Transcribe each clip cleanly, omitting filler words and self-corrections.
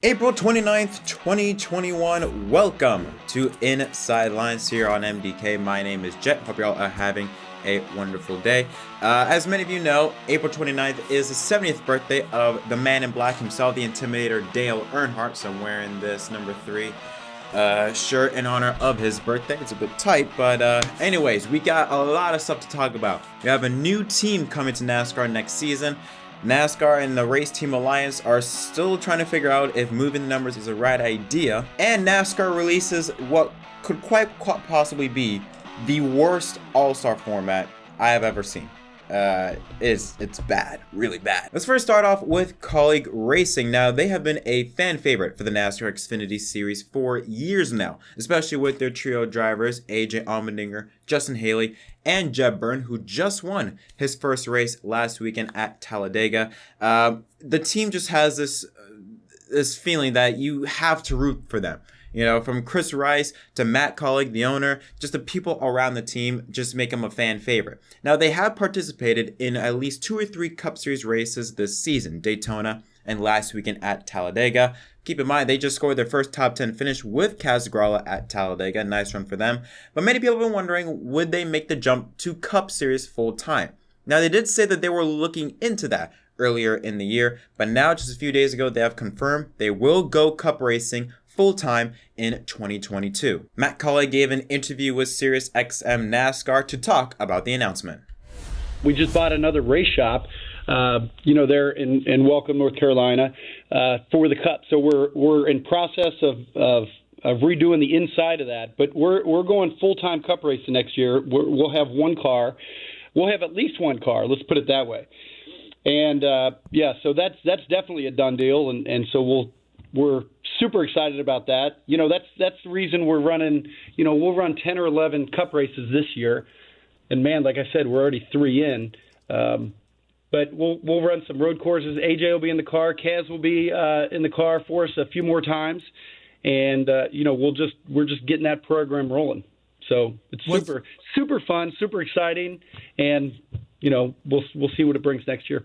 April 29th, 2021. Welcome to Inside Lines here on MDK. My name is Jet. Hope you all are having a wonderful day. As many of you know, April 29th is the 70th birthday of the man in black himself, the Intimidator Dale Earnhardt. So I'm wearing this number 3 shirt in honor of his birthday. It's a bit tight, but anyways, we got a lot of stuff to talk about. We have a new team coming to NASCAR next season. NASCAR and the Race Team Alliance are still trying to figure out if moving the numbers is the right idea. And NASCAR releases what could quite possibly be the worst all-star format I have ever seen. It's bad, really bad. Let's first start off with Kaulig Racing. Now, they have been a fan favorite for the NASCAR Xfinity Series for years now, especially with their trio drivers, AJ Allmendinger, Justin Haley, and Jeb Burton, who just won his first race last weekend at Talladega. The team just has this feeling that you have to root for them. You know, from Chris Rice to Matt Kaulig, the owner, just the people around the team just make them a fan favorite. Now, they have participated in at least 2 or 3 Cup Series races this season, Daytona and last weekend at Talladega. Keep in mind, they just scored their first top 10 finish with Kaz Grala at Talladega. Nice run for them. But many people have been wondering, would they make the jump to Cup Series full time? Now, they did say that they were looking into that earlier in the year, but now, just a few days ago, they have confirmed they will go Cup racing full-time in 2022. Matt Kaulig gave an interview with SiriusXM NASCAR to talk about the announcement. We just bought another race shop, there in Welcome, North Carolina, for the Cup. So we're in process of redoing the inside of that. But we're going full-time Cup racing next year. We'll have one car. We'll have at least one car. Let's put it that way. And so that's definitely a done deal. And so we're super excited about that. That's the reason we're running. We'll run 10 or 11 Cup races this year, and man, like I said, we're already 3 in. But we'll run some road courses. AJ will be in the car. Kaz will be in the car for us a few more times, and we're just getting that program rolling. So it's super fun, super exciting, and we'll see what it brings next year.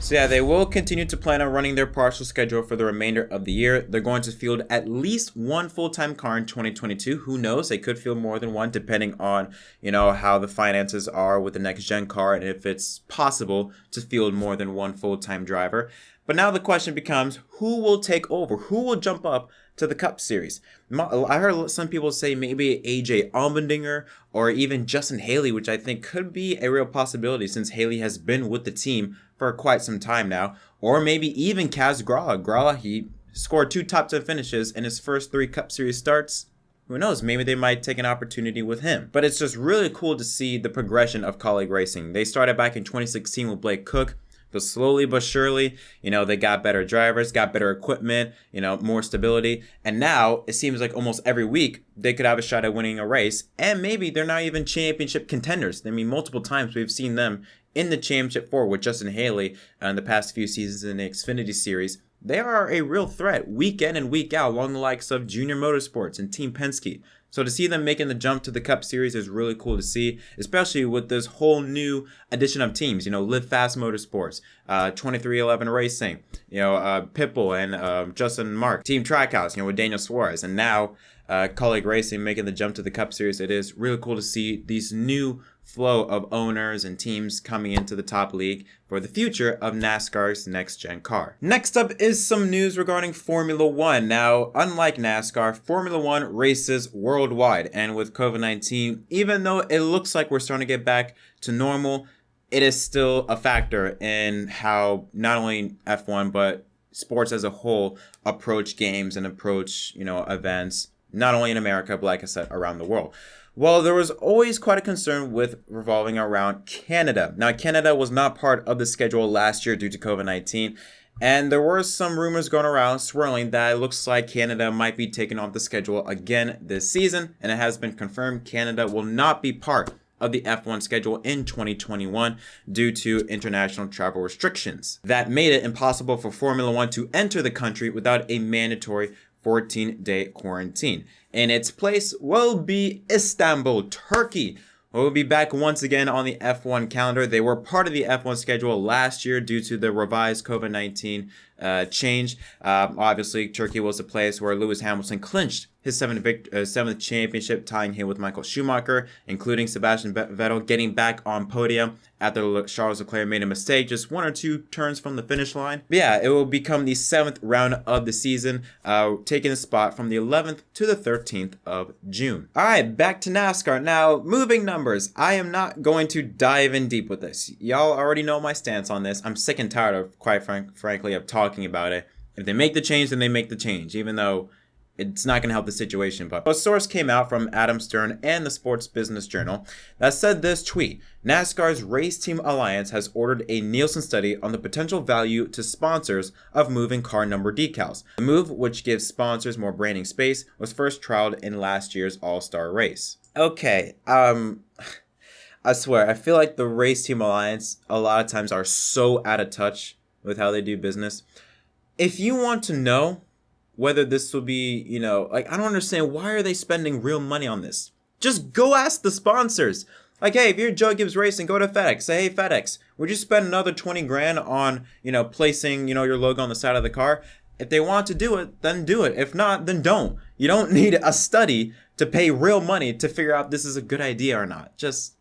So yeah, they will continue to plan on running their partial schedule for the remainder of the year. They're going to field at least one full-time car in 2022. Who knows? They could field more than one depending on, how the finances are with the next-gen car and if it's possible to field more than one full-time driver. But now the question becomes, who will take over? Who will jump up to the Cup Series? I heard some people say maybe AJ Allmendinger or even Justin Haley, which I think could be a real possibility since Haley has been with the team for quite some time now. Or maybe even Kaz Grala. Grala, he scored 2 top 10 finishes in his first 3 Cup Series starts. Who knows? Maybe they might take an opportunity with him. But it's just really cool to see the progression of Kaulig Racing. They started back in 2016 with Blake Cook. But slowly but surely, they got better drivers, got better equipment, more stability. And now it seems like almost every week they could have a shot at winning a race. And maybe they're not even championship contenders. I mean, multiple times we've seen them in the championship 4 with Justin Haley in the past few seasons in the Xfinity Series. They are a real threat week in and week out along the likes of Junior Motorsports and Team Penske. So to see them making the jump to the Cup Series is really cool to see, especially with this whole new addition of teams. Live Fast Motorsports, 2311 Racing, Pitbull and Justin Mark, Team Trackhouse, with Daniel Suarez, and now Kaulig Racing making the jump to the Cup Series. It is really cool to see these new flow of owners and teams coming into the top league for the future of NASCAR's next-gen car. Next up is some news regarding Formula One. Now, unlike NASCAR, Formula One races worldwide, and with COVID-19, even though it looks like we're starting to get back to normal, it is still a factor in how not only F1 but sports as a whole approach games and approach, events, not only in America, but like I said, around the world. Well, there was always quite a concern with revolving around Canada. Now, Canada was not part of the schedule last year due to COVID-19, and there were some rumors going around swirling that it looks like Canada might be taken off the schedule again this season, and it has been confirmed Canada will not be part of the F1 schedule in 2021 due to international travel restrictions. That made it impossible for Formula One to enter the country without a mandatory 14-day quarantine. In its place will be Istanbul, Turkey. We'll be back once again on the F1 calendar. They were part of the F1 schedule last year due to the revised COVID-19 change. Obviously, Turkey was the place where Lewis Hamilton clinched his seventh championship, tying him with Michael Schumacher, including Sebastian Vettel getting back on podium after Charles Leclerc made a mistake just 1 or 2 turns from the finish line. But yeah, it will become the 7th round of the season, taking a spot from the 11th to the 13th of June. All right, back to NASCAR. Now, moving numbers. I am not going to dive in deep with this. Y'all already know my stance on this. I'm sick and tired of, quite frankly, of talking about it. If they make the change, then they make the change, even though it's not going to help the situation. But a source came out from Adam Stern and the Sports Business Journal that said this tweet: NASCAR's Race Team Alliance has ordered a Nielsen study on the potential value to sponsors of moving car number decals. The move, which gives sponsors more branding space, was first trialed in last year's All-Star race. Okay, I swear, I feel like the Race Team Alliance a lot of times are so out of touch with how they do business. If you want to know whether this will be, I don't understand, why are they spending real money on this? Just go ask the sponsors. Like, hey, if you're Joe Gibbs Racing, go to FedEx. Say, hey, FedEx, would you spend another 20 grand on, placing, your logo on the side of the car? If they want to do it, then do it. If not, then don't. You don't need a study to pay real money to figure out this is a good idea or not. Just,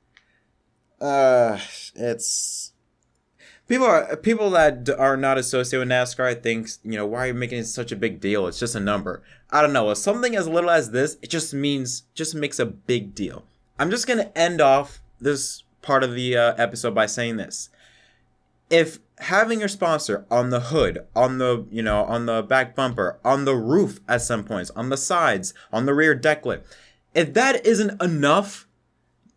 it's... People that are not associated with NASCAR think, why are you making it such a big deal? It's just a number. I don't know. With something as little as this, it just makes a big deal. I'm just going to end off this part of the episode by saying this. If having your sponsor on the hood, on the back bumper, on the roof at some points, on the sides, on the rear deck lid, if that isn't enough,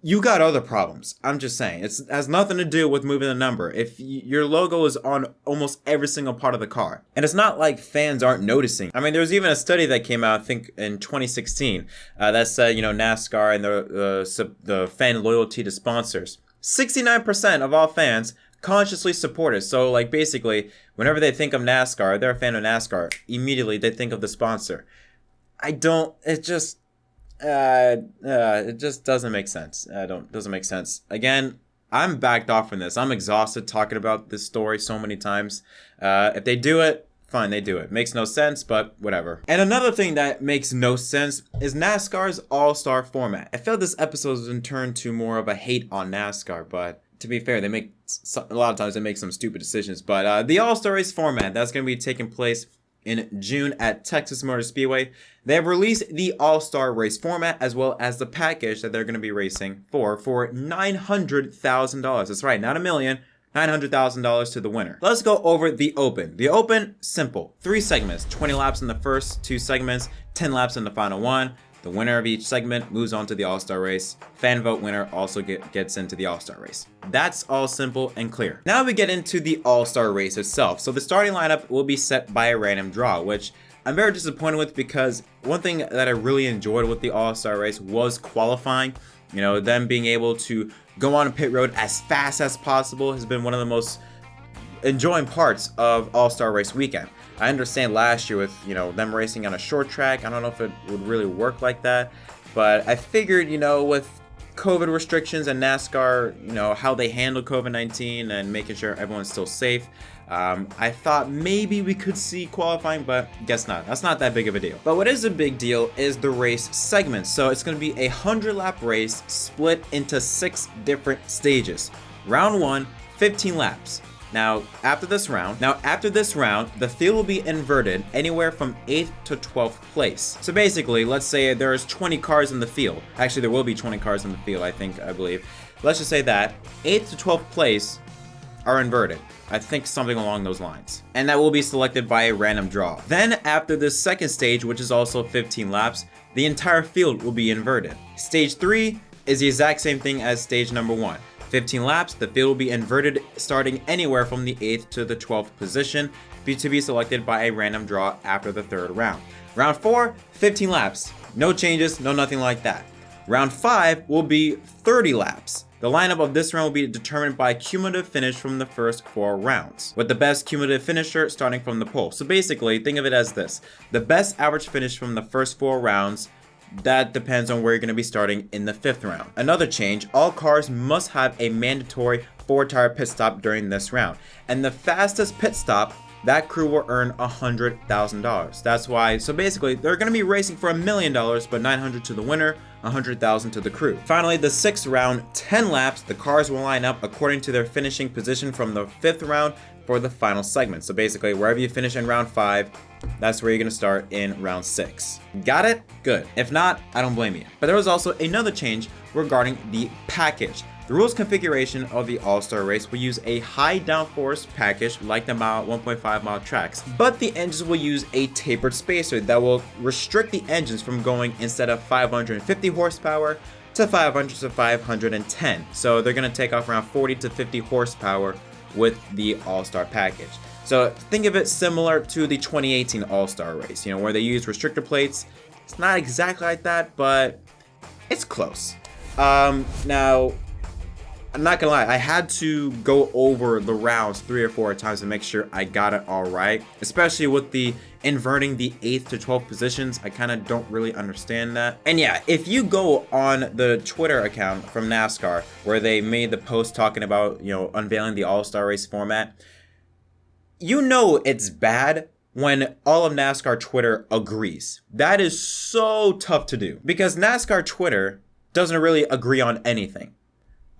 you got other problems. I'm just saying. It has nothing to do with moving the number. If your logo is on almost every single part of the car. And it's not like fans aren't noticing. I mean, there was even a study that came out, I think, in 2016, that said, NASCAR and the fan loyalty to sponsors. 69% of all fans consciously support it. So, basically, whenever they think of NASCAR, they're a fan of NASCAR, immediately they think of the sponsor. It just doesn't make sense. Doesn't make sense. Again, I'm backed off from this. I'm exhausted talking about this story so many times. If they do it, fine, they do it. Makes no sense, but whatever. And another thing that makes no sense is NASCAR's All-Star format. I feel this episode has been turned to more of a hate on NASCAR, but to be fair, a lot of times they make some stupid decisions. But the All-Star race format, that's going to be taking place in June at Texas Motor Speedway. They have released the All-Star race format as well as the package that they're going to be racing for $900,000. That's right, not $1 million, $900,000 to the winner. Let's go over the Open. The Open, simple. 3 segments, 20 laps in the first 2 segments, 10 laps in the final one. The winner of each segment moves on to the All-Star race. Fan vote winner also gets into the All-Star race. That's all simple and clear. Now we get into the All-Star race itself. So the starting lineup will be set by a random draw, which I'm very disappointed with because one thing that I really enjoyed with the All-Star race was qualifying. Them being able to go on a pit road as fast as possible has been one of the most enjoying parts of All-Star race weekend. I understand last year with, them racing on a short track, I don't know if it would really work like that, but I figured, with COVID restrictions and NASCAR, how they handle COVID-19 and making sure everyone's still safe, I thought maybe we could see qualifying, but guess not. That's not that big of a deal. But what is a big deal is the race segments. So it's going to be a 100-lap race split into 6 different stages. Round 1, 15 laps. Now, after this round, the field will be inverted anywhere from 8th to 12th place. So basically, let's say there's 20 cars in the field. Actually, there will be 20 cars in the field, I believe. Let's just say that 8th to 12th place are inverted. I think something along those lines. And that will be selected by a random draw. Then after this second stage, which is also 15 laps, the entire field will be inverted. Stage 3 is the exact same thing as stage number 1. 15 laps, the field will be inverted starting anywhere from the 8th to the 12th position to be selected by a random draw after the 3rd round. Round 4, 15 laps. No changes, no nothing like that. Round 5 will be 30 laps. The lineup of this round will be determined by cumulative finish from the first 4 rounds, with the best cumulative finisher starting from the pole. So basically, think of it as this. The best average finish from the first 4 rounds, that depends on where you're going to be starting in the 5th round. Another change, all cars must have a mandatory 4-tire pit stop during this round. And the fastest pit stop that crew will earn $100,000. That's why, so basically, they're going to be racing for $1 million, but $900,000 to the winner, $100,000 to the crew. Finally, the 6th round, 10 laps, the cars will line up according to their finishing position from the 5th round for the final segment. So basically, wherever you finish in round 5, that's where you're going to start in round 6. Got it? Good. If not, I don't blame you. But there was also another change regarding the package. The rules configuration of the All-Star race will use a high downforce package like the 1.5 mile tracks, but the engines will use a tapered spacer that will restrict the engines from going, instead of 550 horsepower to 500 to 510. So they're going to take off around 40 to 50 horsepower with the All-Star package. So think of it similar to the 2018 All-Star race, where they use restrictor plates. It's not exactly like that, but it's close. Now, I'm not gonna lie, I had to go over the rounds 3 or 4 times to make sure I got it all right, especially with the inverting the 8th to 12th positions. I kind of don't really understand that. And yeah, if you go on the Twitter account from NASCAR where they made the post talking about, unveiling the All-Star race format, it's bad when all of NASCAR Twitter agrees. That is so tough to do because NASCAR Twitter doesn't really agree on anything.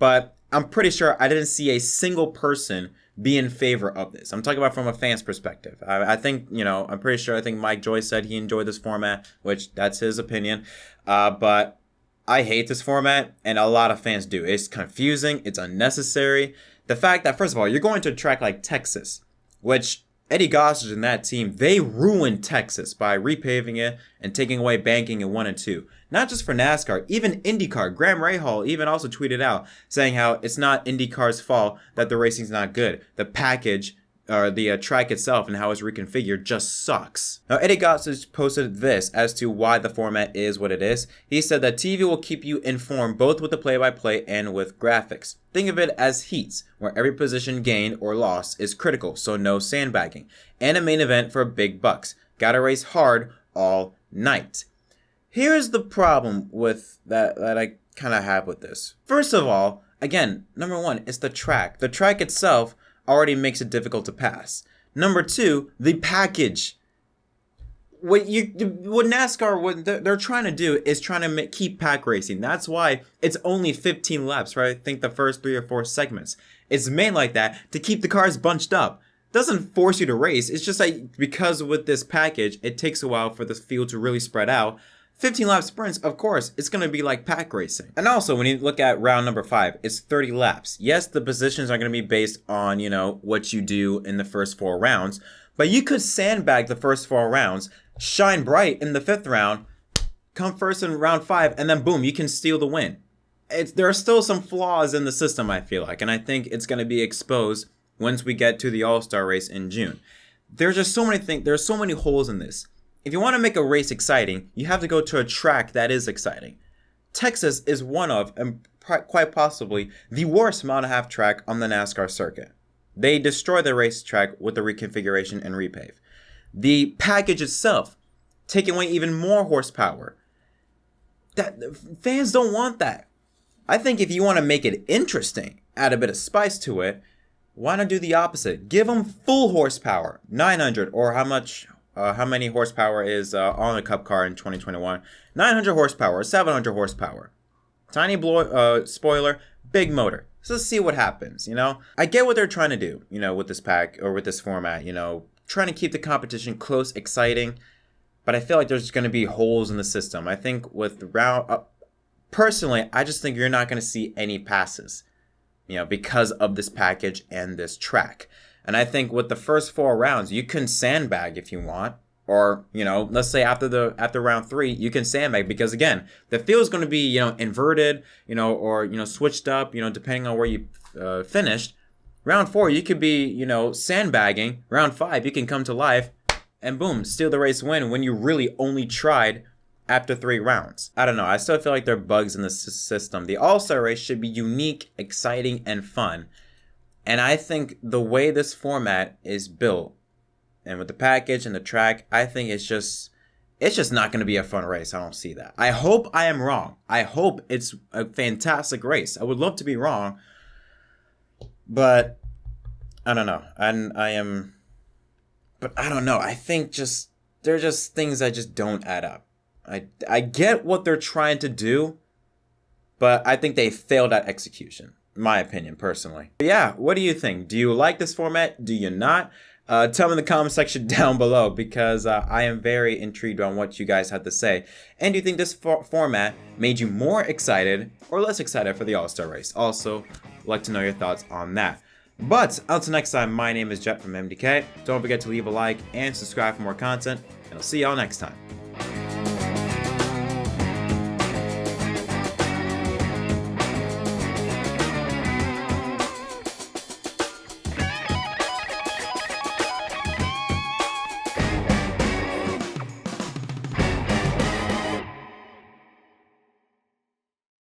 But I'm pretty sure I didn't see a single person be in favor of this. I'm talking about from a fan's perspective. I think, I'm pretty sure, I think Mike Joy said he enjoyed this format, which that's his opinion. But I hate this format, and a lot of fans do. It's confusing. It's unnecessary. The fact that, first of all, you're going to a track like Texas, which Eddie Gossage and that team, they ruined Texas by repaving it and taking away banking in 1 and 2. Not just for NASCAR, even IndyCar. Graham Rahal even also tweeted out saying how it's not IndyCar's fault that the racing's not good. The package, or the track itself and how it's reconfigured, just sucks. Now, Eddie Gossage posted this as to why the format is what it is. He said that TV will keep you informed both with the play-by-play and with graphics. Think of it as heats, where every position gained or lost is critical, so no sandbagging. And a main event for big bucks. Gotta race hard all night. Here's the problem with that I kind of have with this. First of all, again, number 1, it's the track. The track itself already makes it difficult to pass. Number 2, the package. What NASCAR, they're trying to do is trying to keep pack racing. That's why it's only 15 laps, right? I think the first 3 or 4 segments. It's made like that to keep the cars bunched up. Doesn't force you to race. It's just like, because with this package, it takes a while for the field to really spread out. 15 lap sprints, of course, it's going to be like pack racing. And also, when you look at round number 5, it's 30 laps. Yes, the positions are going to be based on, what you do in the first 4 rounds. But you could sandbag the first 4 rounds, shine bright in the 5th round, come first in round 5, and then boom, you can steal the win. There are still some flaws in the system, I feel like. And I think it's going to be exposed once we get to the All-Star race in June. There's just so many things. There's so many holes in this. If you want to make a race exciting, you have to go to a track that is exciting. Texas is one of, and quite possibly, the worst mile and a half track on the NASCAR circuit. They destroy the racetrack with the reconfiguration and repave. The package itself, taking away even more horsepower. Fans don't want that. I think if you want to make it interesting, add a bit of spice to it, why not do the opposite? Give them full horsepower, 900, or how many horsepower is on a Cup car in 2021? 900 horsepower, 700 horsepower. Tiny spoiler, big motor. So let's see what happens, I get what they're trying to do, with this pack or with this format, trying to keep the competition close, exciting. But I feel like there's going to be holes in the system. I think with personally, I just think you're not going to see any passes, because of this package and this track. And I think with the first 4 rounds, you can sandbag if you want. Or, let's say after round 3, you can sandbag. Because, again, the field is going to be, inverted, or, switched up, depending on where you finished. Round 4, you could be, sandbagging. Round 5, you can come to life and, boom, steal the race win when you really only tried after 3 rounds. I don't know. I still feel like there are bugs in the system. The All-Star race should be unique, exciting, and fun. And I think the way this format is built, and with the package and the track, I think it's just not going to be a fun race. I don't see that. I hope I am wrong. I hope it's a fantastic race. I would love to be wrong, but I don't know. And But I don't know. I think they're just things that just don't add up. I get what they're trying to do, but I think they failed at execution. My opinion, personally. But yeah, what do you think? Do you like this format? Do you not? Tell me in the comment section down below, because I am very intrigued on what you guys have to say. And do you think this format made you more excited or less excited for the All-Star race? Also, like to know your thoughts on that. But until next time, my name is Jet from MDK. Don't forget to leave a like and subscribe for more content, and I'll see y'all next time.